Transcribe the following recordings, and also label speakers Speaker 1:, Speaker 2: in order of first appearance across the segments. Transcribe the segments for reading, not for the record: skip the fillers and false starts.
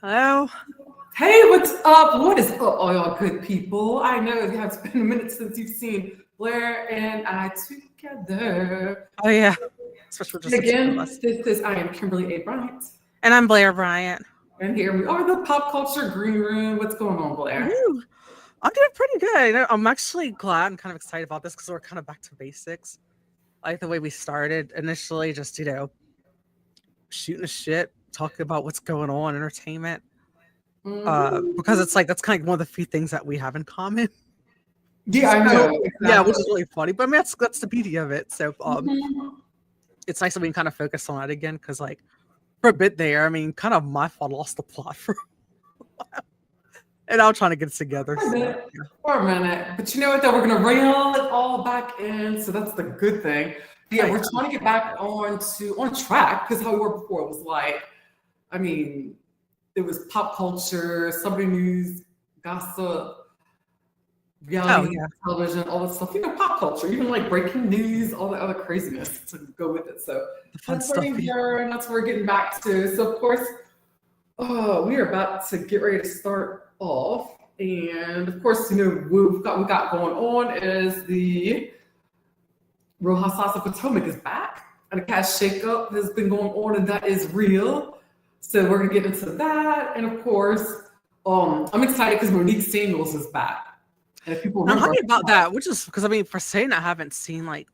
Speaker 1: Hello.
Speaker 2: Hey, what's up? What is up, all y'all good people? I know it has been a minute since you've seen Blair and I together.
Speaker 1: Oh yeah. Switch
Speaker 2: And again, this is I am Kimberly A. Bryant.
Speaker 1: And I'm Blair Bryant.
Speaker 2: And here we are, the Pop Culture Green Room. What's going on, Blair?
Speaker 1: Woo. I'm doing pretty good. I'm actually glad and kind of excited about this because we're kind of back to basics. Like the way we started initially, just shooting the shit, talking about what's going on, entertainment. Because it's like that's kind of one of the few things that we have in common.
Speaker 2: Yeah, I know. Exactly.
Speaker 1: Yeah, which is really funny. But I mean, that's the beauty of it. So it's nice that we can kind of focus on it again because like for a bit there, I mean, kind of my fault, lost the plot for a while. And I'm trying to get it together.
Speaker 2: For a minute. But you know what, though? We're going to reel it all back in. So that's the good thing. Yeah, we're trying to get back on track because how we were before was like, I mean, it was pop culture, celebrity news, gossip, reality television, all that stuff. You know, pop culture, even like breaking news, all the other craziness to go with it. So that's where here, and that's where we're getting back to. So of course, we are about to get ready to start off, and of course, you know, what we got going on is the Real Housewives of Potomac is back, and a cast shakeup has been going on, and that is real. So we're gonna get into that, and of course, I'm excited because Monique Samuels is back. And if people
Speaker 1: I'm happy about that, which is because I mean, for saying I haven't seen I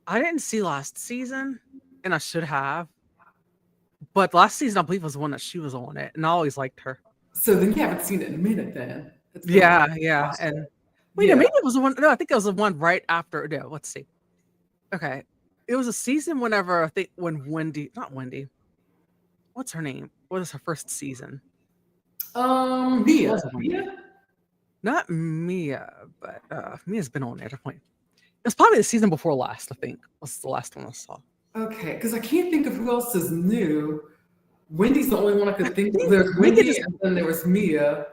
Speaker 1: didn't see last season, and I should have. But last season, I believe was the one that she was on it, and I always liked her.
Speaker 2: So then you haven't seen it in a minute, then.
Speaker 1: Yeah, and wait, maybe it was the one. No, I think it was the one right after. No, let's see. Okay, it was a season whenever I think when not Wendy. What's her name? What was her first season?
Speaker 2: Mia.
Speaker 1: Not Mia, but Mia's been on there at a point. It's probably the season before last, I think. Was the last one I saw.
Speaker 2: Okay, because I can't think of who else is new. Wendy's the only one I could think of. There's Wendy, and then there was Mia.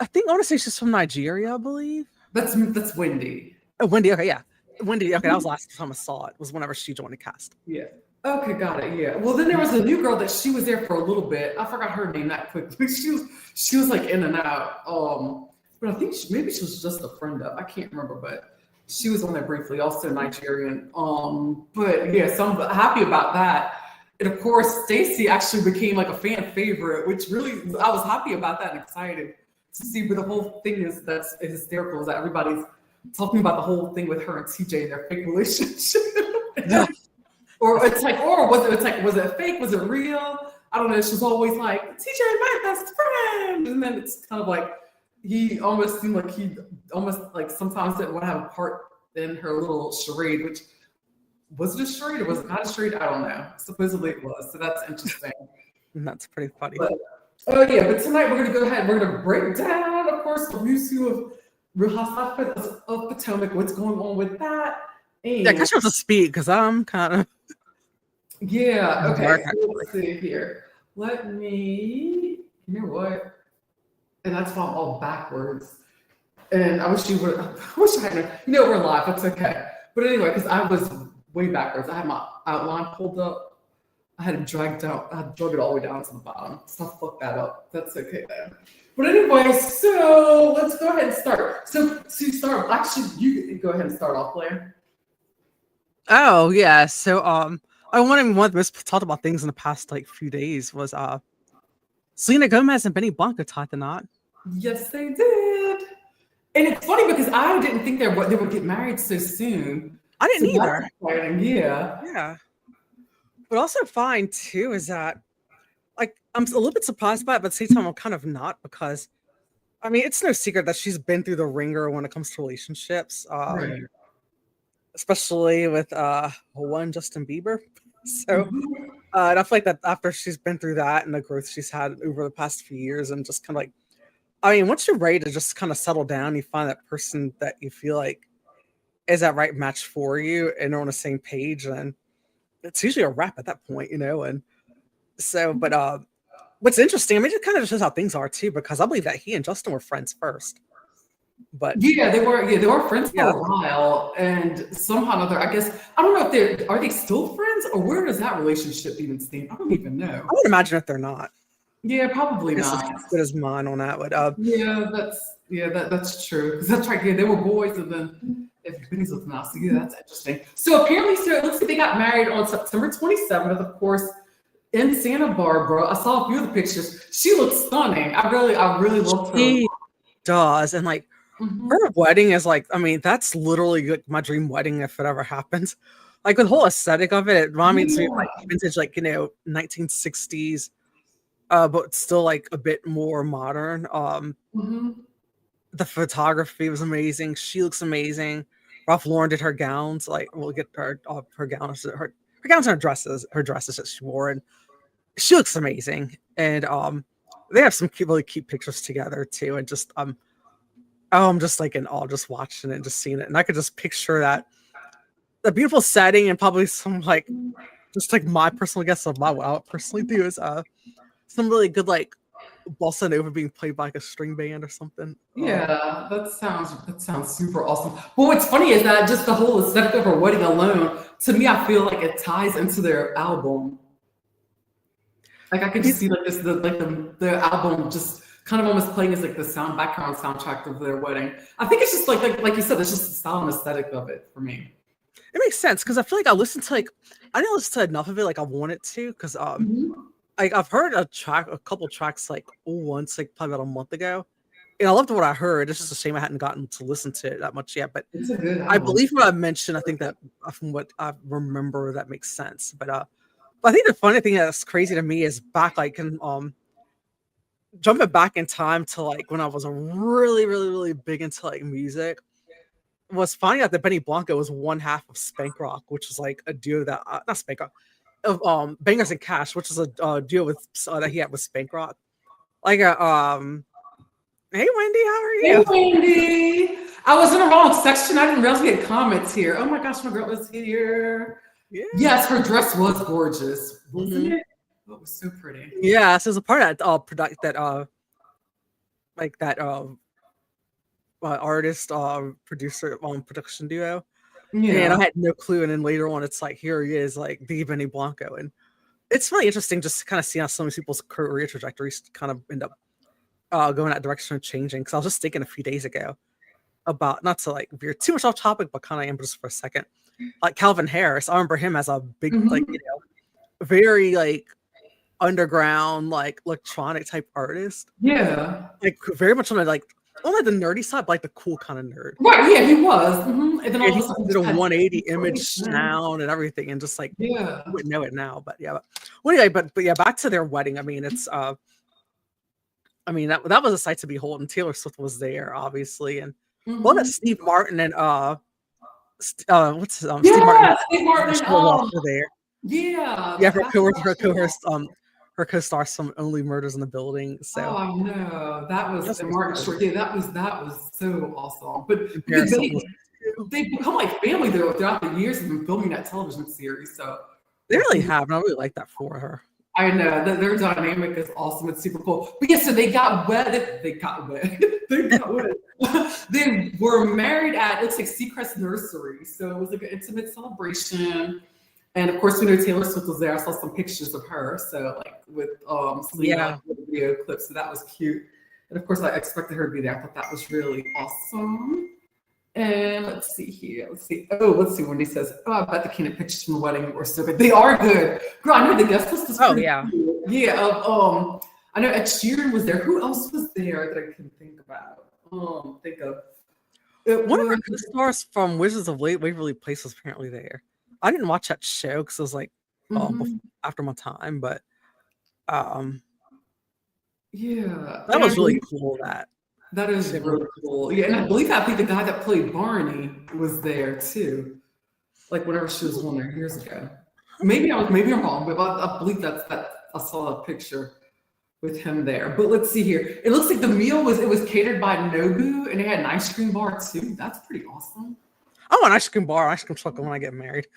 Speaker 1: I think I want to say she's from Nigeria, I believe.
Speaker 2: That's Wendy.
Speaker 1: Oh, Wendy. Okay, yeah, Wendy. Okay, that was the last time I saw it. Was whenever she joined the cast.
Speaker 2: Yeah. Okay, got it. Yeah. Well, then there was a new girl that she was there for a little bit. I forgot her name that quickly. She was like in and out. But I think maybe she was just a friend of. I can't remember, but she was on there briefly. Also Nigerian. But yeah, so I'm happy about that. And of course, Stacey actually became like a fan favorite, which really I was happy about that and excited to see. But the whole thing that's hysterical is that everybody's talking about the whole thing with her and TJ and their fake relationship.
Speaker 1: Yeah.
Speaker 2: Or was it fake? Was it real? I don't know. She's always like, TJ and my best friend. And then it's kind of like he almost seemed like he almost like sometimes didn't want to have a part in her little charade, which was it a charade or was it not a charade? I don't know. Supposedly it was. So that's interesting.
Speaker 1: That's pretty funny.
Speaker 2: But tonight we're gonna go ahead. We're gonna break down, of course, the review of Real Housewives of Potomac. What's going on with that? And
Speaker 1: yeah, because she was a speed because I'm kind of.
Speaker 2: Yeah. Okay. So let's see here. Let me. You know what? And that's why I'm all backwards. And I wish you would. I wish I had. You know, we're live. It's okay. But anyway, because I was way backwards. I had my outline pulled up. I had it dragged out. I had drug it all the way down to the bottom. So I'll fuck that up. That's okay then. But anyway, so let's go ahead and start. So you start. Actually, you go ahead and start off, Blair.
Speaker 1: Oh yeah. So one of the most talked about things in the past few days was Selena Gomez and Benny Blanco tied the knot.
Speaker 2: Yes, they did. And it's funny because I didn't think they would get married so soon.
Speaker 1: I didn't either.
Speaker 2: Yeah.
Speaker 1: Yeah. But also fine too is that I'm a little bit surprised by it, but at the same time I'm kind of not because I mean it's no secret that she's been through the ringer when it comes to relationships.
Speaker 2: Right.
Speaker 1: Especially with one Justin Bieber. So and I feel like that after she's been through that and the growth she's had over the past few years and just kind of I mean, once you're ready to just kind of settle down, you find that person that you feel like is that right match for you and they're on the same page, and it's usually a wrap at that point, you know. And so, but what's interesting, I mean, it kind of shows how things are too, because I believe that he and Justin were friends first. But
Speaker 2: yeah, they were friends for a while, and somehow or other, I guess I don't know if are they still friends or where does that relationship even stand? I don't even know.
Speaker 1: I would imagine if they're not.
Speaker 2: Yeah, probably
Speaker 1: This is
Speaker 2: not.
Speaker 1: as good as mine on that. But
Speaker 2: That's true. Because that's right. Yeah, they were boys, and then everybody's with now. So yeah, that's interesting. So apparently, so it looks like they got married on September 27th, of course, in Santa Barbara. I saw a few of the pictures. She looks stunning. I really loved her.
Speaker 1: she does, and like her wedding is like, I mean, that's literally like my dream wedding if it ever happens. Like the whole aesthetic of it, it reminds me of like vintage, like 1960s, but still like a bit more modern. The photography was amazing. She looks amazing. Ralph Lauren did her gowns. Like we'll get her gowns, her gowns and her dresses that she wore, and she looks amazing. And they have some really cute pictures together too. And just I'm just like in awe just watching it and just seeing it. And I could just picture that the beautiful setting and probably some like just like my personal guess of what I would personally do is some really good like bossa nova being played by like a string band or something.
Speaker 2: Yeah, that sounds super awesome. But what's funny is that just the whole aesthetic of her wedding alone, to me, I feel like it ties into their album. Like I can just see like the album just kind of almost playing as like the background soundtrack of their wedding. I think it's just like you said, it's just the style and aesthetic of it for me.
Speaker 1: It makes sense because I feel like I didn't listen to enough of it like I wanted to because I've heard a couple tracks like once like probably about a month ago, and I loved what I heard. It's just a shame I hadn't gotten to listen to it that much yet. But
Speaker 2: It's a good
Speaker 1: I
Speaker 2: album.
Speaker 1: believe what I mentioned. I think that from what I remember that makes sense. But I think the funny thing that's crazy to me is back like in jumping back in time to like when I was really really really big into like music. Was finding out that Benny Blanco was one half of Spank Rock, which is like a duo that not Spank Rock, of Bangers and Cash, which is a duo with that he had with Spank Rock. Like hey Wendy, how are
Speaker 2: Hey
Speaker 1: you?
Speaker 2: Wendy, I was in the wrong section. I didn't realize we had comments here. Oh my gosh, my girl is here.
Speaker 1: Yeah.
Speaker 2: Yes, her dress was gorgeous, wasn't it? Oh, it was so pretty.
Speaker 1: Yeah, so it's a part of that product that like that artist producer production duo. And I
Speaker 2: Yeah.
Speaker 1: had no clue. And then later on, it's like here he is, like the Benny Blanco, and it's really interesting just to kind of see how some of people's career trajectories kind of end up going that direction of changing. Because I was just thinking a few days ago about not to like veer too much off topic, but kind of am just for a second. Like Calvin Harris, I remember him as a big like very like underground like electronic type artist.
Speaker 2: Yeah.
Speaker 1: Like very much on the nerdy side, but like the cool kind of nerd.
Speaker 2: Right. Yeah, he was. And then all
Speaker 1: And
Speaker 2: of
Speaker 1: he
Speaker 2: a sudden,
Speaker 1: did a
Speaker 2: just had
Speaker 1: 180 image
Speaker 2: inspiration.
Speaker 1: sound and everything, and just like
Speaker 2: Yeah.
Speaker 1: you wouldn't know it now, but yeah. Well, anyway, but yeah, back to their wedding. I mean, it's I mean that was a sight to behold, and Taylor Swift was there, obviously, and well, that Steve Martin and what's Steve Martin
Speaker 2: Yeah, Steve Martin.
Speaker 1: Michelle Walker there.
Speaker 2: Yeah,
Speaker 1: Yeah,
Speaker 2: that's
Speaker 1: her co-host, her co-star from Only Murders in the Building.
Speaker 2: oh,
Speaker 1: So
Speaker 2: I know. That was
Speaker 1: that's
Speaker 2: and
Speaker 1: what's
Speaker 2: Martin
Speaker 1: good.
Speaker 2: Short. Yeah, that was so awesome. But
Speaker 1: And
Speaker 2: because
Speaker 1: Paris Hilton was too.
Speaker 2: they become like family though throughout the years of them filming that television series. So
Speaker 1: They
Speaker 2: I
Speaker 1: really
Speaker 2: think
Speaker 1: have, and I really like that for her.
Speaker 2: I know that their dynamic is awesome. It's super cool. But yeah, so they got wed. They got wed. They got wed. They were married at it's like Seacrest Nursery. So it was like an intimate celebration. And of course, we know Taylor Swift was there. I saw some pictures of her. So like with Selena,
Speaker 1: Yeah.
Speaker 2: like with the video clip. So that was cute. And of course, I expected her to be there. I thought that was really awesome. And let's see here. Let's see. Oh, let's see. Wendy says, "Oh, I bet the candid pictures from the wedding were so good. They are good, girl. I know the guest list is pretty
Speaker 1: Yeah.
Speaker 2: cool. Yeah. I know Ed Sheeran was there. Who else was there that I can think about? Think of.
Speaker 1: One of our co-stars from Wizards of Waverly Place was apparently there. I didn't watch that show because it was like after my time, but
Speaker 2: yeah,
Speaker 1: that was really cool.
Speaker 2: That is really cool. Yeah, and I think the guy that played Barney was there too. Like whenever she was on there years ago. Maybe I'm wrong, but I believe that I saw a picture with him there. But let's see here. It looks like the meal was catered by Nobu, and they had an ice cream bar too. That's pretty awesome.
Speaker 1: I want an ice cream bar, ice cream truck when I get married.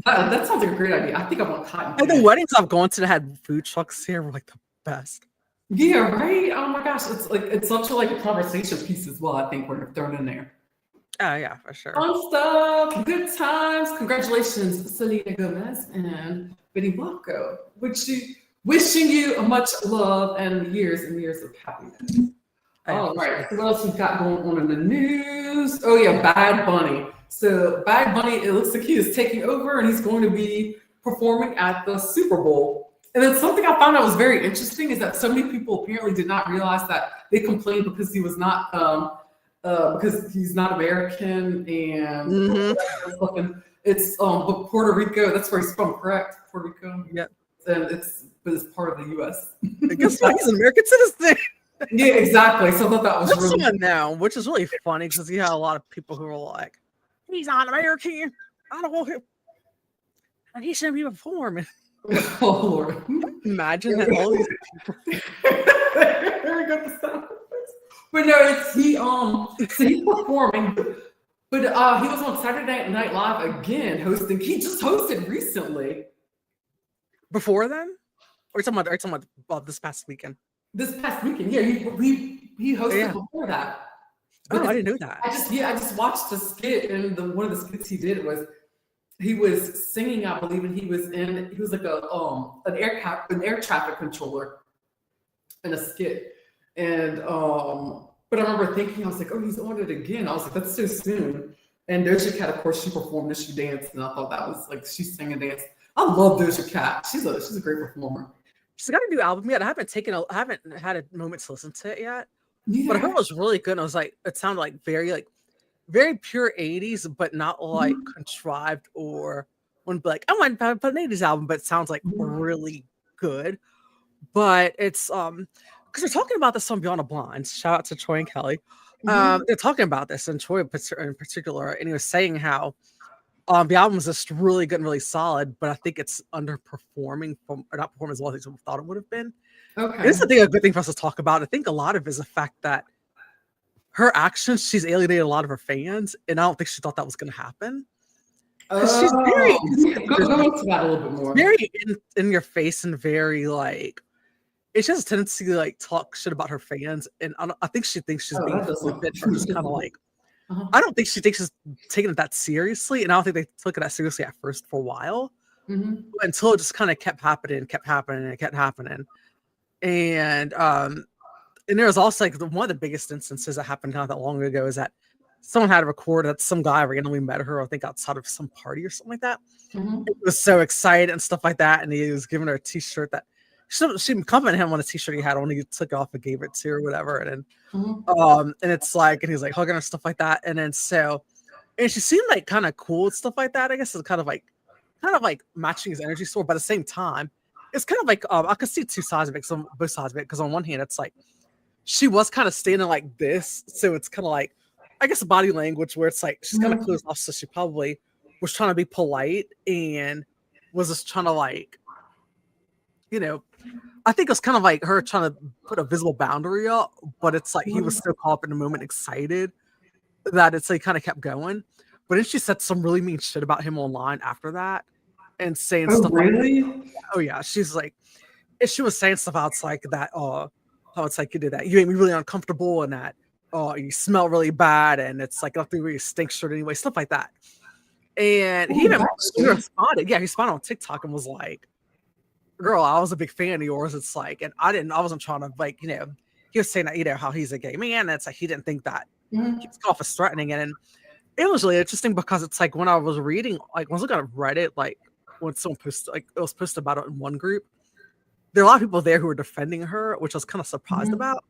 Speaker 2: That sounds like a great idea. I think I want cotton
Speaker 1: Like the
Speaker 2: candy.
Speaker 1: weddings I've gone to that had food trucks here were like the best.
Speaker 2: Yeah, right. Oh my gosh, it's such a conversation piece as well. I think when they're thrown in there.
Speaker 1: Oh yeah, for sure.
Speaker 2: Fun stuff, good times. Congratulations, Selena Gomez and Benny Blanco. Wishing you much love and years of happiness. All right. So what else we've got going on in the news? Oh yeah, Bad Bunny. So Bad Bunny, it looks like he is taking over and he's going to be performing at the Super Bowl. And then something I found out was very interesting is that so many people apparently did not realize that they complained because he was not because he's not American and it's but Puerto Rico, that's where he's from, correct? Puerto Rico?
Speaker 1: Yeah.
Speaker 2: And but it's part of the US.
Speaker 1: I guess he's an American citizen.
Speaker 2: Yeah, exactly. So I thought that was
Speaker 1: That's
Speaker 2: really
Speaker 1: now, which is really funny because you have a lot of people who are like, he's not American. I don't want him. And he shouldn't be performing.
Speaker 2: Oh Lord.
Speaker 1: Imagine that all these people.
Speaker 2: There we go. But no, it's so he's performing, but he was on Saturday Night Live again hosting. He just hosted recently.
Speaker 1: Before then? Or talking about this past weekend?
Speaker 2: This past weekend, yeah, he hosted before that.
Speaker 1: Oh, I didn't know that.
Speaker 2: I just watched the skit, and one of the skits he did was he was singing, I believe, and he was like an air traffic controller in a skit. And but I remember thinking, I was like, oh, he's on it again. I was like, that's so soon. And Doja Cat, of course, she performed and she danced, and I thought that was like she sang and danced. I love Doja Cat. She's a great performer.
Speaker 1: She's got a new album yet. I haven't had a moment to listen to it yet.
Speaker 2: Yeah.
Speaker 1: But her was really good. And I was like, it sounded like very pure 80s, but not like contrived or wouldn't be like, I want to put an 80s album, but it sounds like really good. But it's because they're talking about this on Beyond the Blinds. Shout out to Troy and Kelly. They're talking about this, and Troy in particular, and he was saying how the album is just really good and really solid, but I think it's underperforming or not performing as well as we thought it would have been.
Speaker 2: Okay.
Speaker 1: This is a good thing for us to talk about. I think a lot of it is the fact that her actions, she's alienated a lot of her fans, and I don't think she thought that was going to happen. She's very
Speaker 2: go into that a little bit more.
Speaker 1: Very in your face and very like it's just a tendency to like talk shit about her fans, and I think she thinks she's being flippant or just kind of like. I don't think she thinks she's taking it that seriously, and I don't think they took it that seriously at first for a while, until it just kind of kept happening, and there was also like one of the biggest instances that happened not that long ago is that someone had a record that some guy randomly met her, I think outside of some party or something like that. It was so excited and stuff like that, and he was giving her a T-shirt that she complimented him on a T-shirt he had on. He took it off and gave it to her, or whatever, and then and it's like, and he's like hugging her, stuff like that, and then and she seemed like kind of cool and stuff like that. I guess it's kind of like matching his energy sort, but at the same time, it's kind of like I could see two sides of it, both sides of it, because on one hand, it's like she was kind of standing like this, so it's kind of like I guess body language where it's like she's kind of closed off, so she probably was trying to be polite and was just trying to like, I think it was kind of like her trying to put a visible boundary up, but it's like he was so caught up in the moment, excited that it's like kind of kept going. But then she said some really mean shit about him online after that, and saying stuff
Speaker 2: really?
Speaker 1: like, "Oh yeah," she's like, and she was saying stuff out like that. How it's like you did that, you made me really uncomfortable, and that you smell really bad, and it's like nothing really stinks shirt anyway, stuff like that. And he responded. Yeah, he responded on TikTok and was like, girl, I was a big fan of yours. It's like, and I wasn't trying to like, he was saying that, how he's a gay man. And it's like, he didn't think that he's off as threatening. And it was really interesting because it's like when I was reading, like when I was looking at Reddit, like when someone posted, like it was posted about it in one group, there are a lot of people there who were defending her, which I was kind of surprised about.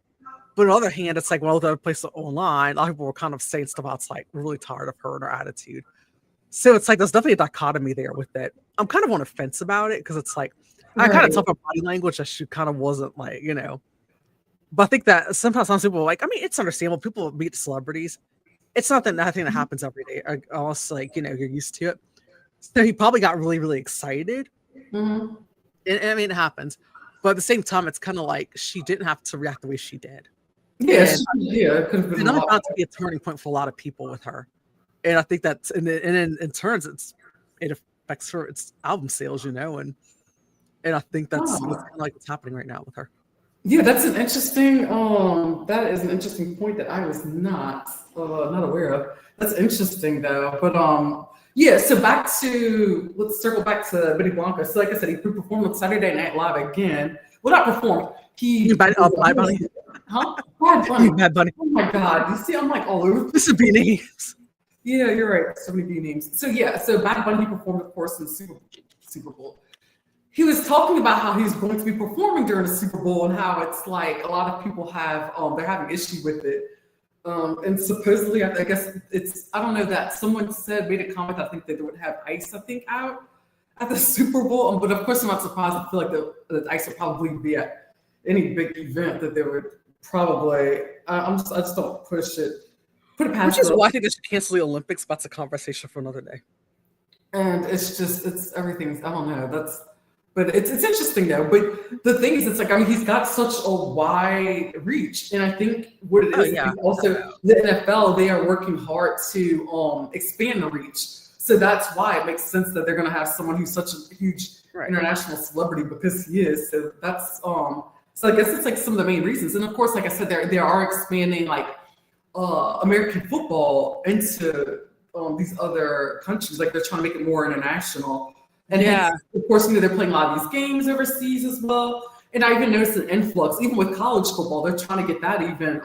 Speaker 1: But on the other hand, it's like, well, the other place online, a lot of people were kind of saying stuff about, it's like, we're really tired of her and her attitude. So it's like, there's definitely a dichotomy there with it. I'm kind of on the fence about it because it's like, I kind of took her body language that she kind of wasn't like, but I think that sometimes some people are like, I mean, it's understandable. People meet celebrities. It's not that nothing that happens every day. Almost like, you're used to it. So he probably got really, really excited. And I mean, it happens. But at the same time, it's kind of like she didn't have to react the way she did.
Speaker 2: Yes, it could have been
Speaker 1: about to be a turning point for a lot of people with her. And I think that's, and in turns, it affects her, it's album sales, and I think that's kind of like what's happening right now with her.
Speaker 2: Yeah, that's an interesting. That is an interesting point that I was not aware of. That's interesting though. But Yeah, so let's circle back to Benny Blanco. So like I said, he performed on Saturday Night Live again. Well, not performed.
Speaker 1: You Bad Bunny.
Speaker 2: Huh? Bad Bunny.
Speaker 1: You Bad Bunny.
Speaker 2: Oh my God. You see, I'm like all over.
Speaker 1: This would be names.
Speaker 2: Yeah, you're right. So many B names. So yeah, so Bad Bunny performed, of course, in the Super Bowl. He was talking about how he's going to be performing during the Super Bowl and how it's like a lot of people have they're having issue with it. And supposedly, I guess I don't know, that someone made a comment, I think that they would have ICE, I think, out at the Super Bowl. But of course, I'm not surprised. I feel like the ICE would probably be at any big event that they would probably, I just don't put it past.
Speaker 1: Which is why I think they should cancel the Olympics, but that's a conversation for another day.
Speaker 2: And it's everything, I don't know, but it's interesting though. But the thing is, it's like, I mean, he's got such a wide reach, and I think what it is, also the NFL, they are working hard to expand the reach. So that's why it makes sense that they're going to have someone who's such a huge international celebrity, because he is. So that's so I guess it's like some of the main reasons. And of course, like I said, they are expanding like American football into these other countries. Like they're trying to make it more international. And of course, they're playing a lot of these games overseas as well. And I even noticed an influx, even with college football, they're trying to get that even,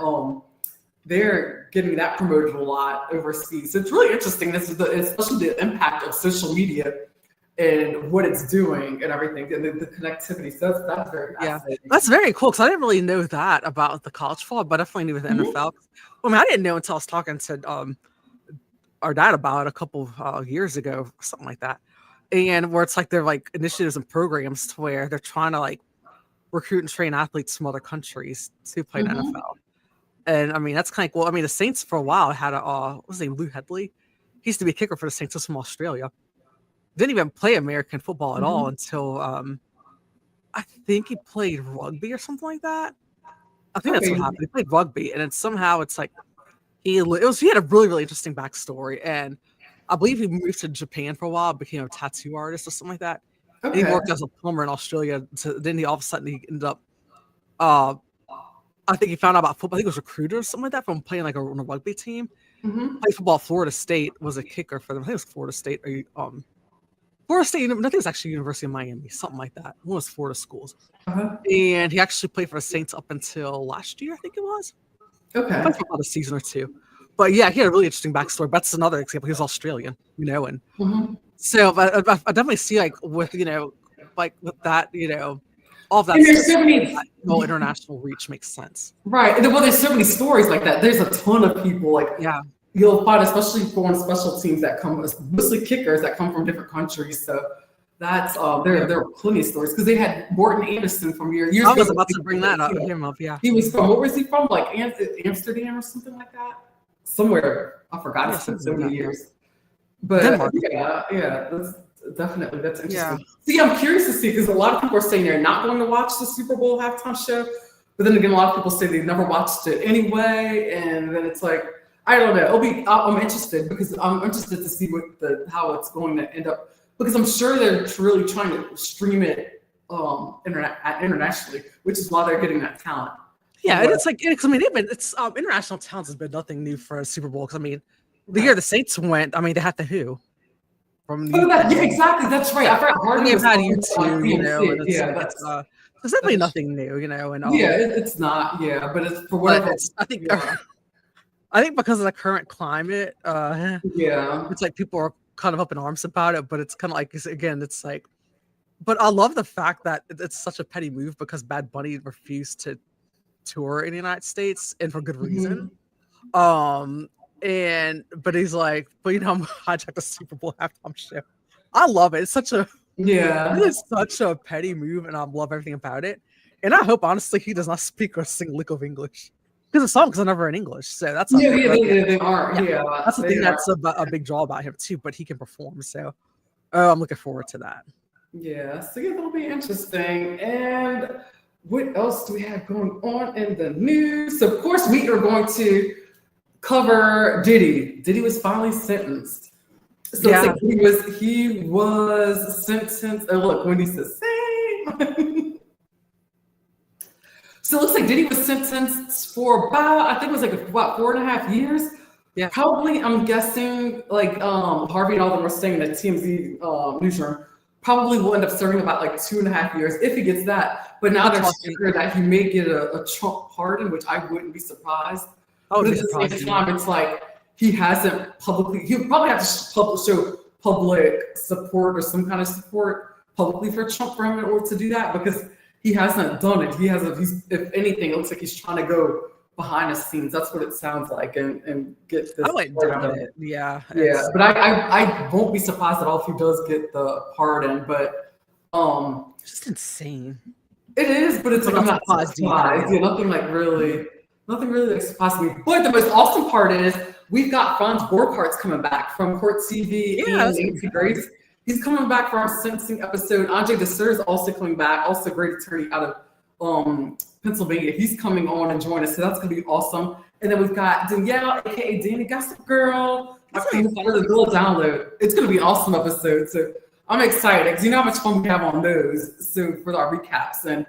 Speaker 2: they're getting that promoted a lot overseas. So it's really interesting. Especially the impact of social media and what it's doing and everything, and the connectivity. So that's very fascinating.
Speaker 1: That's very cool, because I didn't really know that about the college football, but I definitely knew with the NFL. I mean, I didn't know until I was talking to our dad about it a couple years ago, something like that. And where it's like they're like initiatives and programs to where they're trying to like recruit and train athletes from other countries to play in NFL. And I mean, that's kind of cool. I mean, the Saints for a while had what was his name, Lou Headley? He used to be a kicker for the Saints. He's from Australia. Didn't even play American football at all until I think he played rugby or something like that. I think that's what happened. He played rugby, and then somehow it's like he had a really, really interesting backstory. And I believe he moved to Japan for a while, became a tattoo artist or something like that. Okay. And he worked as a plumber in Australia. So then all of a sudden he ended up, I think he found out about football. I think it was recruiter or something like that from playing like on a rugby team. Played football. Florida State, was a kicker for them. I think it was Florida State. Florida State, I think it was actually University of Miami, something like that. One of those Florida schools. And he actually played for the Saints up until last year, I think it was. Okay. Played for about a season or two. But yeah, he had a really interesting backstory. That's another example. He was Australian, and so I definitely see like with with that, all of that. And there's so many international reach makes sense,
Speaker 2: right? Well, there's so many stories like that. There's a ton of people like you'll find, especially for special teams that come, mostly kickers that come from different countries. So that's there are plenty of stories, because they had Morton Anderson from years ago.
Speaker 1: I was about to bring that up. Him up, yeah.
Speaker 2: He was from, where was he from? Like Amsterdam or something like that. Somewhere, I forgot. It's been so many years. But Denmark. That's interesting. Yeah. See, I'm curious to see, because a lot of people are saying they're not going to watch the Super Bowl halftime show, but then again, a lot of people say they've never watched it anyway, and then it's like, I don't know. I'm interested, because I'm interested to see how it's going to end up, because I'm sure they're really trying to stream it internationally, which is why they're getting that talent.
Speaker 1: Yeah, and it's like, I mean, international talent has been nothing new for a Super Bowl. Because I mean, the year the Saints went, I mean, they had the Who from
Speaker 2: exactly. That's right. I forgot.
Speaker 1: They've had U2, it's definitely nothing new, and
Speaker 2: it's not. Yeah, but it's for whatever.
Speaker 1: I think because of the current climate, it's like people are kind of up in arms about it. But it's kind of like, again, it's like, but I love the fact that it's such a petty move, because Bad Bunny refused to tour in the United States, and for good reason. But he's like, I'm hijacked the Super Bowl halftime show. I love it. It's such a it is such a petty move, and I love everything about it. And I hope, honestly, he does not speak or sing a lick of English, because the songs are never in English. So that's
Speaker 2: they are.
Speaker 1: That's the thing that's a big draw about him too. But he can perform, so I'm looking forward to that.
Speaker 2: Yeah, so that'll be interesting. And what else do we have going on in the news? So, of course, we are going to cover Diddy. Diddy was finally sentenced. So it's like he was sentenced. Oh, look, Wendy says same. So it looks like Diddy was sentenced for about, I think it was like 4.5 years
Speaker 1: Yeah.
Speaker 2: Probably, I'm guessing, like Harvey and all them were saying that TMZ newsroom probably will end up serving about like 2.5 years if he gets that. But now they're scared that he may get a Trump pardon, which I wouldn't be surprised.
Speaker 1: I would
Speaker 2: But
Speaker 1: be
Speaker 2: at the
Speaker 1: surprised.
Speaker 2: same time, it's like he hasn't publicly. He'll probably have to show public support or some kind of support publicly for Trump for him in order to do that, because he hasn't done it. He hasn't. If anything, it looks like he's trying to go behind the scenes. That's what it sounds like, and get this.
Speaker 1: I wouldn't doubt it. Yeah.
Speaker 2: Yeah, but I won't be surprised at all if he does get the pardon. But
Speaker 1: it's just insane.
Speaker 2: It is, but it's like I'm not surprised. Yeah, nothing really like surprised me. But the most awesome part is we've got Franz Borghart's coming back from Court TV and Nancy Grace. He's coming back for our sentencing episode. Andre Dessert is also coming back, also a great attorney out of Pennsylvania. He's coming on and joining us, so that's gonna be awesome. And then we've got Danielle, aka Danny Gossip Girl. My favorite for the dual download. It's gonna be an awesome episode. So I'm excited because you know how much fun we have on those. So for our recaps, and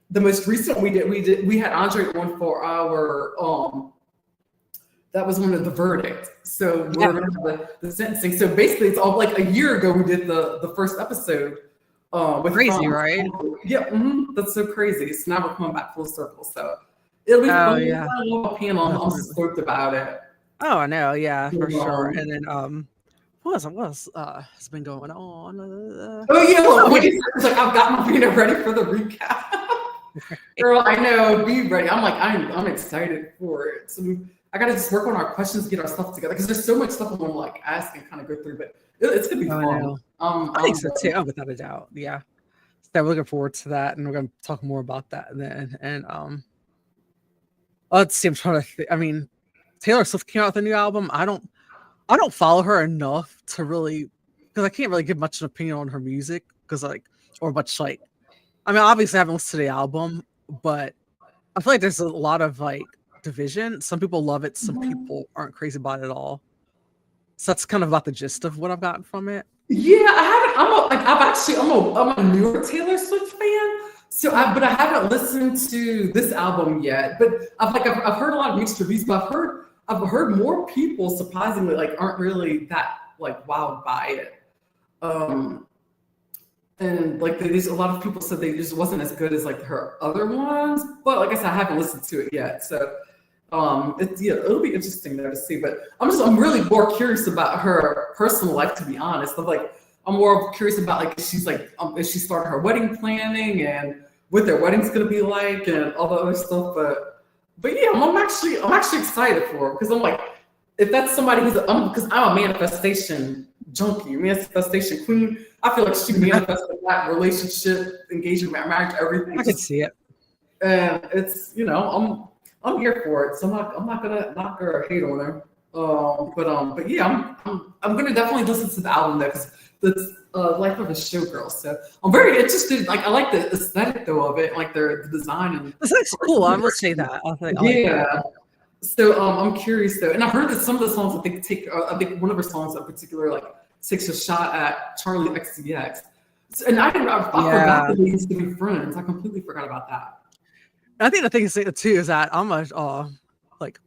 Speaker 2: the most recent we had Andre on for our that was one of the verdict. So we're gonna have the sentencing. So basically, it's all like a year ago we did the first episode. With
Speaker 1: crazy, right?
Speaker 2: Yeah, that's so crazy. So now we're coming back full circle. So it'll be fun.
Speaker 1: Yeah.
Speaker 2: A little panel. I'm stoked about it.
Speaker 1: Oh, I know. Yeah, for sure. And then what else has been going on?
Speaker 2: Oh yeah, well, it's like I've got my peanut ready for the recap. Girl, I know. Be ready. I'm like I'm excited for it. So I gotta just work on our questions, get our stuff together, because there's so much stuff I want to like ask and kind of go through. But it's gonna be fun.
Speaker 1: I think so too. Without a doubt. Yeah. So we're looking forward to that, and we're gonna talk more about that then. And let's see. I'm trying to think. I mean, Taylor Swift came out with a new album. I don't follow her enough to really, because I can't really give much an opinion on her music, because or much like, I mean, obviously I haven't listened to the album, but I feel like there's a lot of like division. Some people love it, some people aren't crazy about it at all. So that's kind of about the gist of what I've gotten from it.
Speaker 2: Yeah, I haven't. I'm a newer Taylor Swift fan. So, but I haven't listened to this album yet. But I've heard a lot of mixed reviews. But I've heard more people surprisingly like aren't really that like wowed by it. And like there's a lot of people said they just wasn't as good as like her other ones. But like I said, I haven't listened to it yet. So it'll be interesting there to see. But I'm really more curious about her personal life, to be honest. I'm more curious about like if she started her wedding planning and what their wedding's gonna be like and all the other stuff. But yeah, I'm actually excited for her, because I'm like, if that's somebody because I'm a manifestation junkie, manifestation queen. I feel like she manifested that relationship, engagement, marriage, everything.
Speaker 1: I can see it.
Speaker 2: And it's I'm here for it, so I'm not gonna knock her or hate on her. But yeah, I'm gonna definitely listen to the album though, because it's Life of a Showgirl. So I'm very interested. Like I like the aesthetic though of it, like the design and
Speaker 1: it's cool. I will say that.
Speaker 2: Yeah. So I'm curious though, and I heard that some of the songs I think one of her songs in particular like takes a shot at Charlie XCX. And I forgot that they used to be friends. I completely forgot about that.
Speaker 1: I think the thing is too is that I'm like how like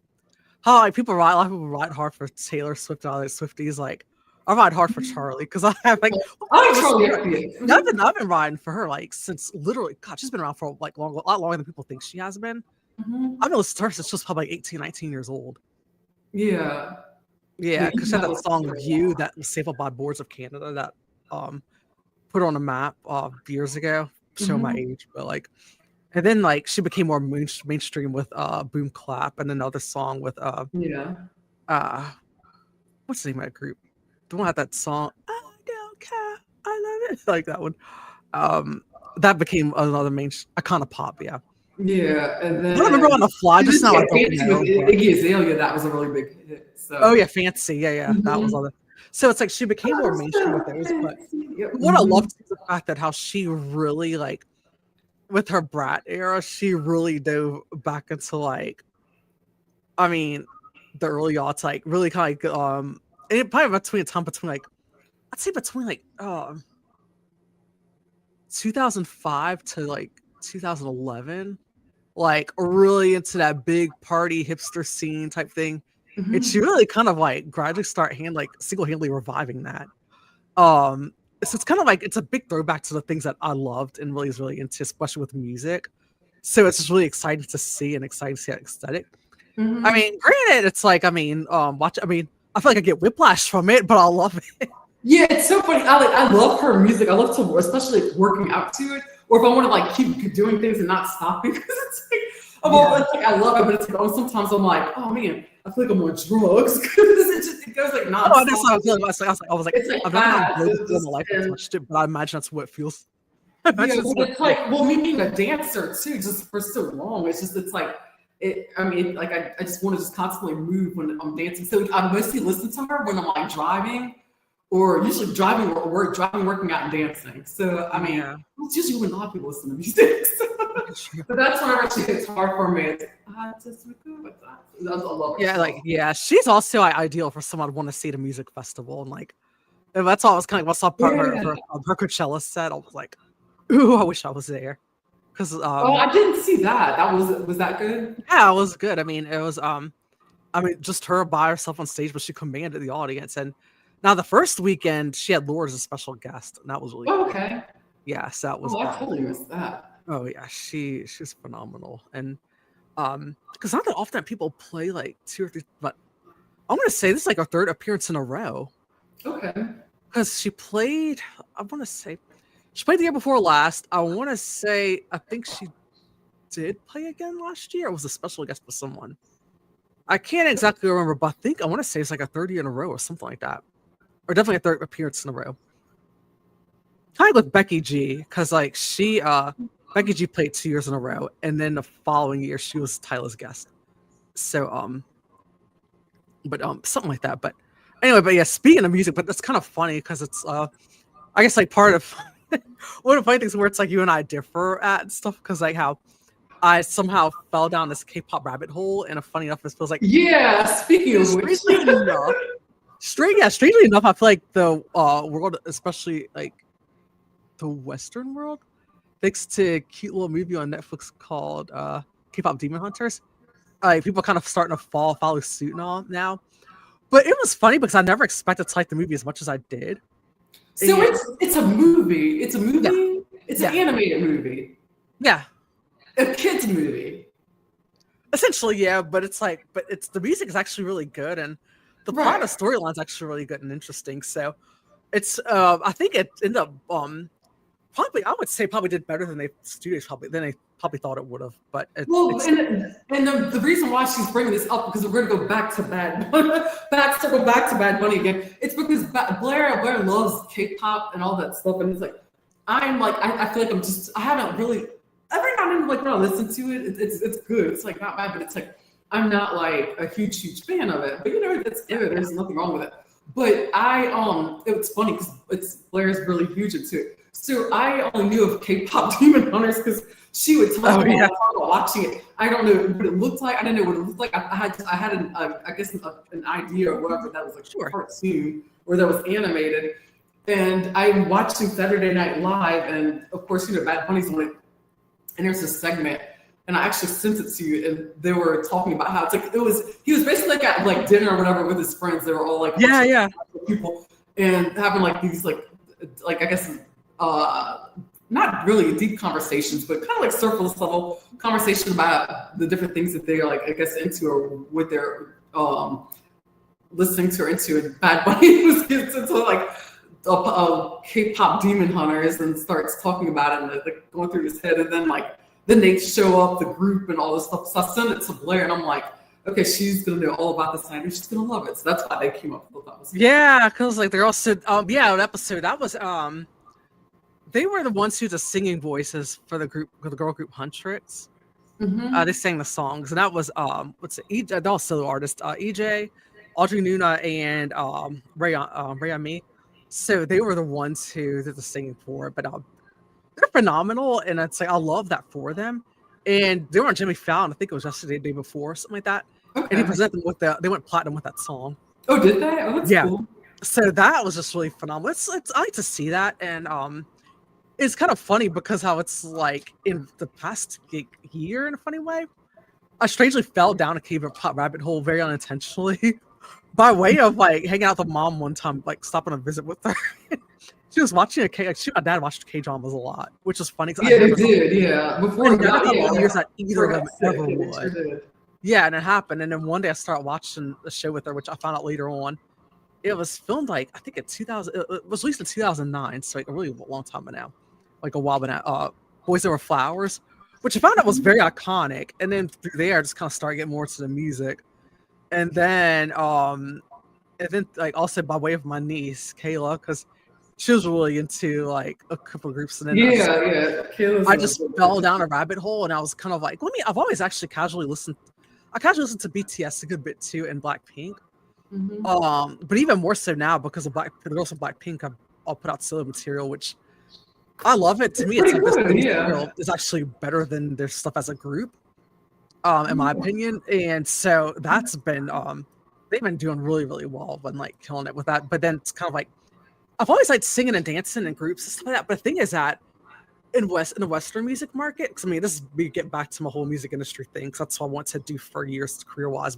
Speaker 1: a lot of people ride hard for Taylor Swift and all these Swifties. Like I ride hard for Charlie, because I have like
Speaker 2: Charlie.
Speaker 1: I've been riding for her like since literally, God, she's been around for like a lot longer than people think she has been. I've been listening to her since she was probably like 18, 19 years old.
Speaker 2: Yeah.
Speaker 1: Yeah, because she had that song "View" that was sampled by Boards of Canada that put her on a map years ago. Show my age, but like. And then like she became more mainstream with Boom Clap and another song with what's the name of that group? The one had that song, I don't care, I love it. Like that one. That became another kind of pop, yeah.
Speaker 2: Yeah, and then
Speaker 1: I don't remember on the fly just now.
Speaker 2: Iggy Azalea, that was a really big hit. So.
Speaker 1: Oh yeah, Fancy, yeah, that was all the. So it's like she became more mainstream with those. But what I love is the fact that how she really like. With her Brat era, she really dove back into like, I mean, the early aughts, like really kind of like, and it probably between like, I'd say between like 2005 to like 2011, like really into that big party hipster scene type thing. and she really kind of like gradually start single-handedly reviving that. So it's kind of like it's a big throwback to the things that I loved and really is really into, especially with music. So it's just really exciting to see and exciting to see that aesthetic. I mean, granted, it's like watch. I mean, I feel like I get whiplash from it, but I love it.
Speaker 2: Yeah, it's so funny. I love her music. I love to, especially working out to it, or if I want to like keep doing things and not stopping, because it's like, it's like I love it, but it's like, sometimes I'm like, oh man, I feel like I'm on drugs because it goes like nonstop.
Speaker 1: Oh, that's what I was feeling. I was like,
Speaker 2: it's like
Speaker 1: I've never in my life as much, but I imagine that's what it feels.
Speaker 2: Yeah, but it's like, well, me being a dancer too, just for so long, it's like, I just want to just constantly move when I'm dancing. So I mostly listen to her when I'm like driving, or usually driving or working out and dancing. So I mean, it's usually when a lot of people listen to music. So, but that's whenever she hits hard for me. It's like, I just good with that. I love her.
Speaker 1: She's also ideal for someone to want to see at a music festival, and like that's all. I was kind of I saw part of her Coachella set. I was like, ooh, I wish I was there. Because
Speaker 2: I didn't see that. Was that good?
Speaker 1: Yeah, it was good. I mean, it was just her by herself on stage, but she commanded the audience. And now the first weekend she had Lorde as a special guest, and that was really
Speaker 2: cool. Okay.
Speaker 1: Yeah, so that was
Speaker 2: I totally missed that.
Speaker 1: Oh yeah, she's phenomenal. And because not that often people play like 2 or 3, but I'm gonna say this is like her 3rd appearance in a row.
Speaker 2: Okay.
Speaker 1: Because she played the year before last. I want to say, I think she did play again last year. Or was a special guest with someone. I can't exactly remember, but I want to say it's like a 3rd year in a row or something like that. Or definitely a 3rd appearance in a row. Kind of with Becky G, because like Becky G played 2 years in a row, and then the following year she was Tyler's guest. So something like that. But anyway, but yeah, speaking of music, but that's kind of funny because it's I guess like part of one of the funny things where it's like you and I differ at stuff, because like how I somehow fell down this K-pop rabbit hole, and funny enough, it feels like
Speaker 2: speaking of which,
Speaker 1: strangely enough, I feel like the world, especially like the Western world, thanks to a cute little movie on Netflix called K-pop Demon Hunters, people kind of starting to follow suit now. But it was funny because I never expected to like the movie as much as I did.
Speaker 2: So it's a movie. It's a movie. Yeah. It's an animated movie.
Speaker 1: Yeah.
Speaker 2: A kids movie.
Speaker 1: Essentially, yeah, but the music is actually really good, and the plot of storyline is actually really good and interesting. So it's I think it ended up probably, I would say, probably did better than they probably thought it would have. But
Speaker 2: the reason why she's bringing this up, because we're going to go back to Bad Bunny again. It's because Blair loves K-pop and all that stuff, and it's like I feel like I haven't really, every now and then, like when I listen to it, it's good. It's like not bad, but it's like I'm not like a huge fan of it. But it's good. There's nothing wrong with it. But it's funny because Blair's really huge into it. So I only knew of K-pop Demon Hunters because she would talk about watching it. I don't know what it looked like. I didn't know what it looked like. I had an idea or whatever that was like a cartoon or that was animated. And I'm watching Saturday Night Live, and of course, Bad Bunny's on it. And there's this segment, and I actually sent it to you, and they were talking about how he was basically like at like dinner or whatever with his friends. They were all like people and having like these like I guess not really deep conversations, but kind of like surface level conversation about the different things that they're like, I guess, into or what they're listening to or into. And Bad Bunny gets into like K-pop Demon Hunters and starts talking about it and like going through his head, and then they show up the group and all this stuff. So I sent it to Blair, and I'm like, okay, she's gonna know all about this and she's gonna love it. So that's why they came up with that.
Speaker 1: Yeah, because like they're also an episode that was they were the ones who did the singing voices for the girl group Huntrix.
Speaker 2: Mm-hmm.
Speaker 1: They sang the songs, and that was they're all solo artists, EJ, Audrey Nuna, and Ray. So they were the ones who did the singing for it, but they're phenomenal, and it's like I love that for them. And they were on Jimmy Fallon, I think it was yesterday, the day before, something like that. Okay. And he presented them they went platinum with that song.
Speaker 2: Oh, did they? Oh, that's cool.
Speaker 1: So that was just really phenomenal. I like to see that, and it's kind of funny because how it's like in the past year, in a funny way, I strangely fell down a cave and pot rabbit hole very unintentionally by way of like hanging out with mom one time, like stopping a visit with her. She was watching a K. Like, my dad watched K dramas a lot, which is funny because
Speaker 2: Yeah, they did. Yeah, before
Speaker 1: I never
Speaker 2: that,
Speaker 1: thought
Speaker 2: yeah,
Speaker 1: in years that either of them ever
Speaker 2: they
Speaker 1: would.
Speaker 2: sure did.
Speaker 1: Yeah, and it happened. And then one day I started watching the show with her, which I found out later on. It was filmed like I think in 2000. It was released in 2009, so like a really long time now, like a while now. Boys Over Flowers, which I found out was very iconic. And then through there, I just kind of started getting more into the music. And then like also by way of my niece Kayla, because she was really into like a couple of groups, and then I just fell down a rabbit hole, and I was kind of like, I've always actually casually listened. I casually listened to BTS a good bit too, and Blackpink. But even more so now because of the girls from Blackpink, I'll put out solo material, which I love it. To me, it's like this material is actually better than their stuff as a group, in my opinion. And so that's been they've been doing really, really well and like killing it with that. But then it's kind of like I've always liked singing and dancing and groups and stuff like that. But the thing is that in the Western music market, because I mean, we get back to my whole music industry thing, because that's what I want to do for years career wise.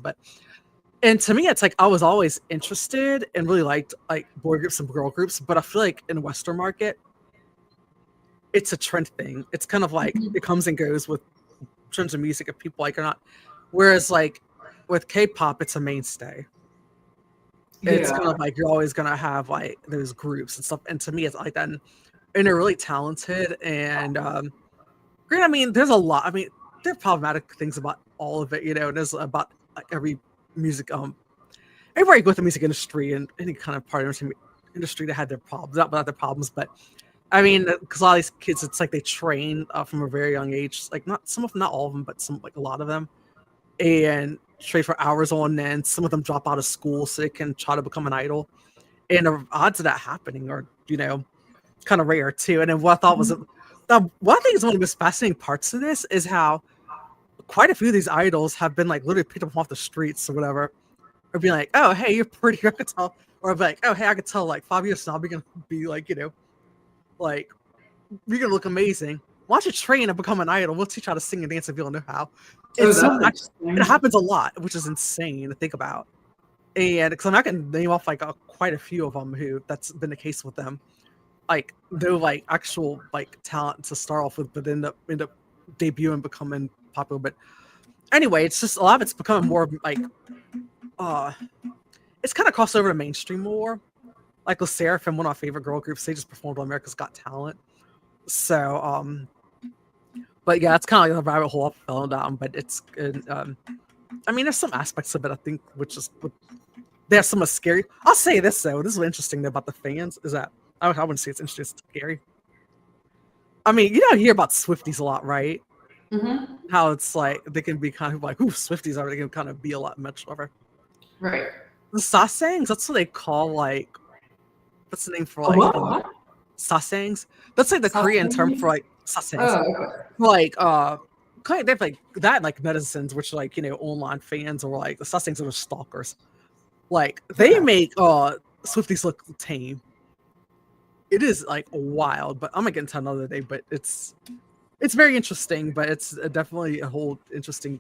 Speaker 1: And to me, it's like I was always interested and really liked like boy groups and girl groups. But I feel like in the Western market, it's a trend thing. It's kind of like it comes and goes with trends of music if people like it or not. Whereas like with K-pop, it's a mainstay. It's kind of like you're always gonna have like those groups and stuff. And to me, it's like that. And they're really talented. And great. I mean, there's a lot. I mean, there are problematic things about all of it. You know, there's about like every music everybody with the music industry and any kind of part of the industry that had their problems, not their problems, but I mean, because a lot of these kids, it's like they train from a very young age, like not some of them, not all of them, but some, like a lot of them, and train for hours on end. Some of them drop out of school so they can try to become an idol, and the odds of that happening are, you know, kind of rare too. And then what I thought was one I think is one of the most fascinating parts of this is how quite a few of these idols have been like literally picked up off the streets or whatever, or be like, oh, hey, you're pretty, I could tell, or be like, oh, hey, I could tell like 5 years from now we're gonna be like, you know, like you're gonna look amazing. Why don't you train and become an idol? We'll teach you how to sing and dance if you don't know how. It happens a lot, which is insane to think about. And because I can name off like quite a few of them who that's been the case with them. Like they're like actual like talent to start off with, but end up debuting and becoming popular. But anyway, it's just a lot of it's becoming more like it's kind of crossed over to mainstream more. Like with Seraphim, one of my favorite girl groups, they just performed on America's Got Talent. So but yeah, it's kind of like the rabbit hole I fell down. But it's I mean, there's some aspects of it I think which is there's some scary. I'll say this though, this is interesting about the fans is that I wouldn't say it's interesting, it's scary. I mean, you know, you hear about Swifties a lot, right? How it's like they can be kind of like, ooh, Swifties are, they can kind of be a lot much over.
Speaker 2: Right.
Speaker 1: The sasaengs, that's what they call like, what's the name for like sasaengs? That's like the Korean term for like sasaengs. Like they have like that and like netizens, which are like, you know, online fans, or like the sasaengs are stalkers. Like they make Swifties look tame. It is like wild, but I'm gonna get into another day. But it's very interesting, but it's definitely a whole interesting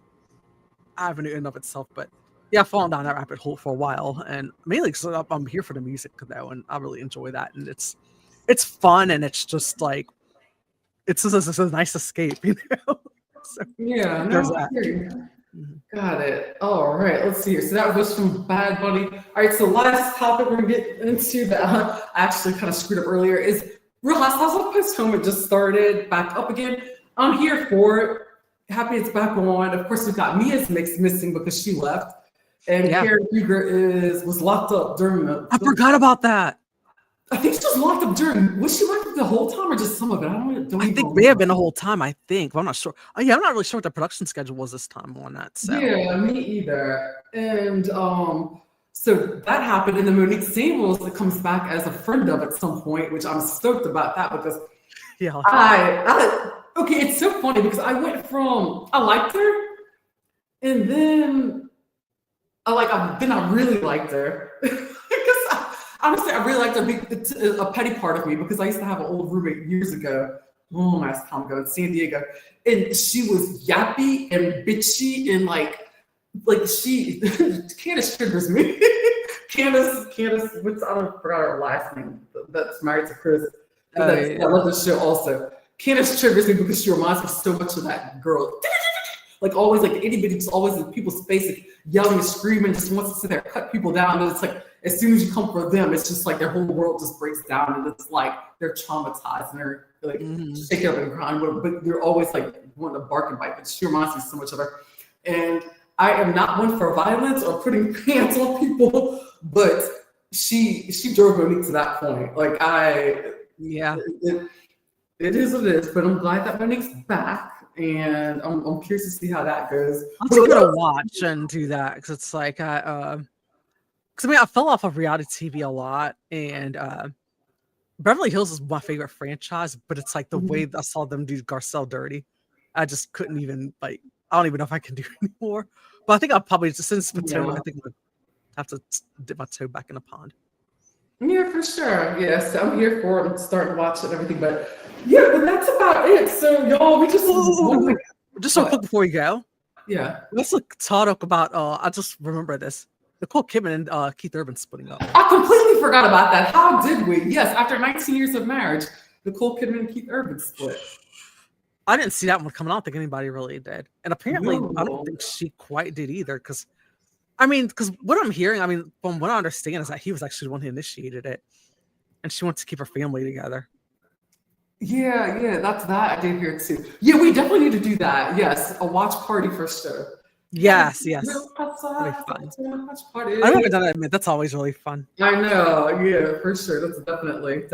Speaker 1: avenue in of itself. But yeah, I've fallen down that rabbit hole for a while, and mainly because I'm here for the music though, and I really enjoy that, and it's fun, and it's just like it's just a nice escape, you know. So,
Speaker 2: yeah, no, got it. All right, let's see here. So that was from Bad Bunny. All right, so last topic we're gonna get into that I actually kind of screwed up earlier is Real Housewives of Potomac just started back up again. I'm here for it. Happy it's back on. Of course, we've got Mia's missing because she left, and Karen Krieger was locked up during the.
Speaker 1: I forgot about that.
Speaker 2: I think she was locked up during. Was she locked up the whole time or just some of it?
Speaker 1: I think it may have been the whole time. I think, but I'm not sure. Oh, yeah, I'm not really sure what the production schedule was this time on that. So.
Speaker 2: Yeah, me either. And so that happened, and then Monique Samuels comes back as a friend of at some point, which I'm stoked about that because okay, it's so funny because I went from I liked her, and then I really liked her. Honestly, I really liked her. It's a petty part of me because I used to have an old roommate years ago long ass time ago in San Diego, and she was yappy and bitchy and like she Candace triggers me. Candace, what's I don't forgot her last name. That's married to Chris. I love this show also. Candace triggers me because she reminds me so much of that girl. Like always, like itty bitty, just always in people's face, like yelling and screaming, just wants to sit there, cut people down. And it's like as soon as you come for them, it's just like their whole world just breaks down, and it's like they're traumatized and they're like shaking up and crying, but they're always like wanting to bark and bite. But she reminds me so much of her. And I am not one for violence or putting hands on people, but she drove Monique to that point. Like it is what it is, but I'm glad that Monique's back, and I'm curious to see how that goes.
Speaker 1: I'm just gonna watch and do that because it's like because I mean I fell off of reality TV a lot, and Beverly Hills is my favorite franchise, but it's like the way I saw them do Garcelle dirty, I just couldn't even like. I don't even know if I can do it anymore. But I think I'll probably just since Potomac, I think I'll have to dip my toe back in the pond.
Speaker 2: Yeah, for sure. Yes, I'm here for it. I'm starting to watch it and everything, but yeah, but that's about it. So y'all, we just
Speaker 1: just so quick before we go.
Speaker 2: Yeah,
Speaker 1: let's talk about. I just remember this. Nicole Kidman and Keith Urban splitting up.
Speaker 2: I completely forgot about that. How did we? Yes, after 19 years of marriage, Nicole Kidman and Keith Urban split. I
Speaker 1: didn't see that one coming. I don't think anybody really did, and apparently, I don't think she quite did either. Because what I'm hearing, from what I understand, is that he was actually the one who initiated it, and she wants to keep her family together.
Speaker 2: Yeah, that's that. I did hear it too. Yeah, we definitely need to do that. Yes, a watch party for sure.
Speaker 1: Yes. Fun. I haven't done that. That's always really fun.
Speaker 2: I know. Yeah, for sure. That's definitely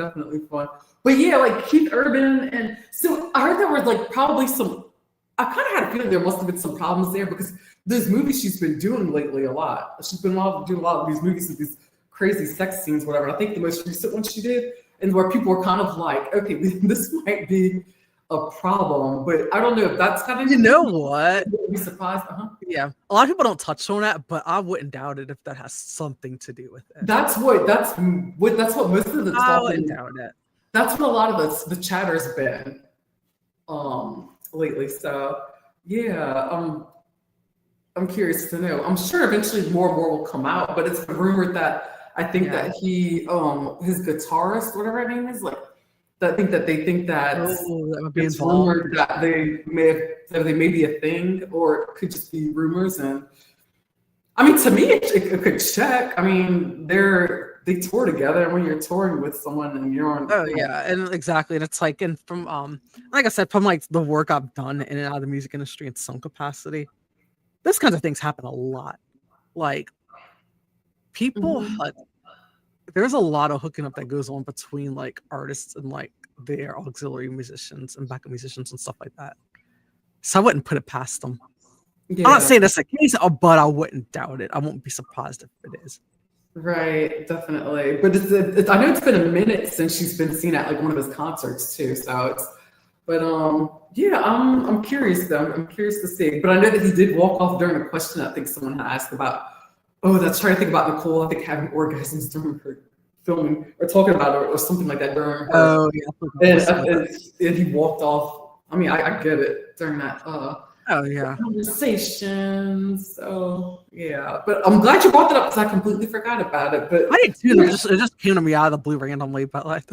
Speaker 2: fun. But yeah, like Keith Urban, and so I heard there was like probably some. I kind of had a feeling there must have been some problems there because there's movies she's been doing lately a lot. She's been doing a lot of these movies with these crazy sex scenes, whatever. I think the most recent one she did, and where people were kind of like, okay, this might be a problem, but I don't know if that's kind of.
Speaker 1: You know what?
Speaker 2: Be surprised.
Speaker 1: Yeah, a lot of people don't touch on that, but I wouldn't doubt it if that has something to do with it.
Speaker 2: That's what most of the talk.
Speaker 1: I wouldn't doubt it.
Speaker 2: That's what a lot of the chatter's been lately. So yeah, I'm curious to know. I'm sure eventually more and more will come out, but it's rumored that I think that he his guitarist, whatever her name is, like I think that they think that it's rumored that they may be a thing, or it could just be rumors. And I mean, to me, it could check. I mean, they tour together, and when you're touring with someone and you're on.
Speaker 1: Oh yeah, and exactly, and it's like, and from like I said, from like the work I've done in and out of the music industry in some capacity, this kinds of things happen a lot. Like people, like, there's a lot of hooking up that goes on between like artists and like their auxiliary musicians and backup musicians and stuff like that. So I wouldn't put it past them. Yeah. I'm not saying that's the case, but I wouldn't doubt it. I won't be surprised if it is.
Speaker 2: Right, definitely. But I know it's been a minute since she's been seen at like one of his concerts too. So yeah, I'm curious though. I'm curious to see. But I know that he did walk off during a question I think someone had asked about. Oh, that's trying to think about Nicole. I think having orgasms during her filming or talking about it or something like that during her.
Speaker 1: Oh yeah.
Speaker 2: And he walked off. I mean, I get it during that.
Speaker 1: Oh yeah.
Speaker 2: Conversation. So yeah, but I'm glad you brought that up because I completely forgot about it. But
Speaker 1: I did too. Yeah. It just came to me out of the blue randomly. But like,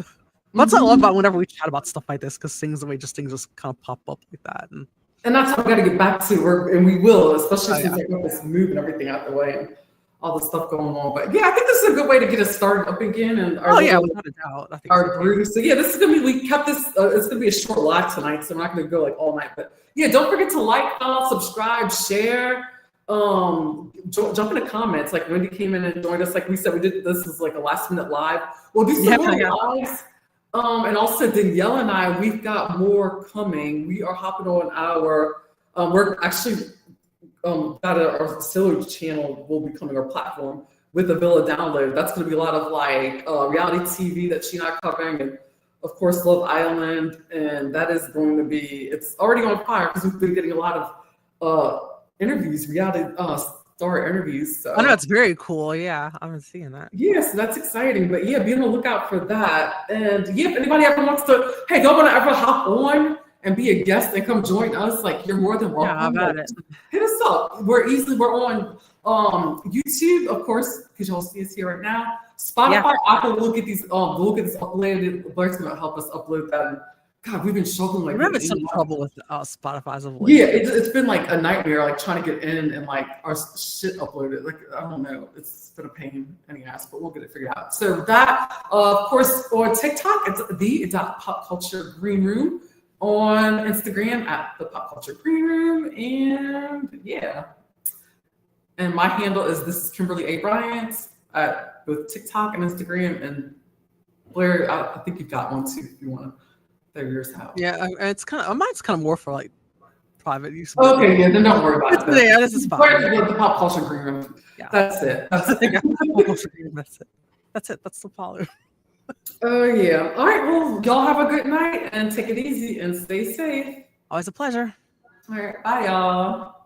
Speaker 1: that's what I love about whenever we chat about stuff like this, because things just kind of pop up like that.
Speaker 2: And that's what we got to get back to, and we will, especially since I got this move and everything out the way and all the stuff going on. But yeah, I think this is a good way to get us started up again. And
Speaker 1: without a doubt, I think
Speaker 2: our groove. So yeah, this is gonna be. We kept this. It's gonna be a short live tonight, so I'm not gonna go like all night. But yeah, don't forget to like, follow, subscribe, share. Jump in the comments. Like Wendy came in and joined us. Like we said, we did this is like a last minute live. We'll do some more lives. And also Danielle and I, we've got more coming. We are hopping on our. We're actually. Our auxiliary channel will be coming, our platform with the Villa download. That's going to be a lot of like reality TV that she and I are covering, and of course Love Island, and that is going to be. It's already on fire because we've been getting a lot of interviews, reality start interviews. So
Speaker 1: I know it's very cool. Yeah, I've been seeing that.
Speaker 2: yes, that's exciting. But yeah, be on the lookout for that. And yeah, if anybody ever wants to, hey, don't want to ever hop on and be a guest and come join us, like you're more than welcome.
Speaker 1: Yeah, about it.
Speaker 2: Hit us up. We're on YouTube, of course, because y'all see us here right now. Spotify, Apple, we'll get this uploaded. Blair's gonna help us upload that. God, we've been struggling like
Speaker 1: we're having some trouble with Spotify as of late.
Speaker 2: Yeah, it's been like a nightmare, like trying to get in and like our shit uploaded. Like I don't know, it's been a pain in the ass, but we'll get it figured out. So that, of course, on TikTok, it's the Pop Culture Green Room. On Instagram at the Pop Culture Green Room, and yeah. And my handle is This Is Kimberly A. Bryant at both TikTok and Instagram. And Blair, I think you've got one too if you want to figure yours out.
Speaker 1: Yeah, it's kind of mine's kind of more for like private use.
Speaker 2: Okay, yeah, then don't worry about it.
Speaker 1: Yeah, this is fine.
Speaker 2: The Pop Culture Green Room. Yeah, that's it. That's it.
Speaker 1: That's it. That's the follow.
Speaker 2: Oh yeah. All right. Well, y'all have a good night and take it easy and stay safe.
Speaker 1: Always a pleasure.
Speaker 2: All right. Bye, y'all.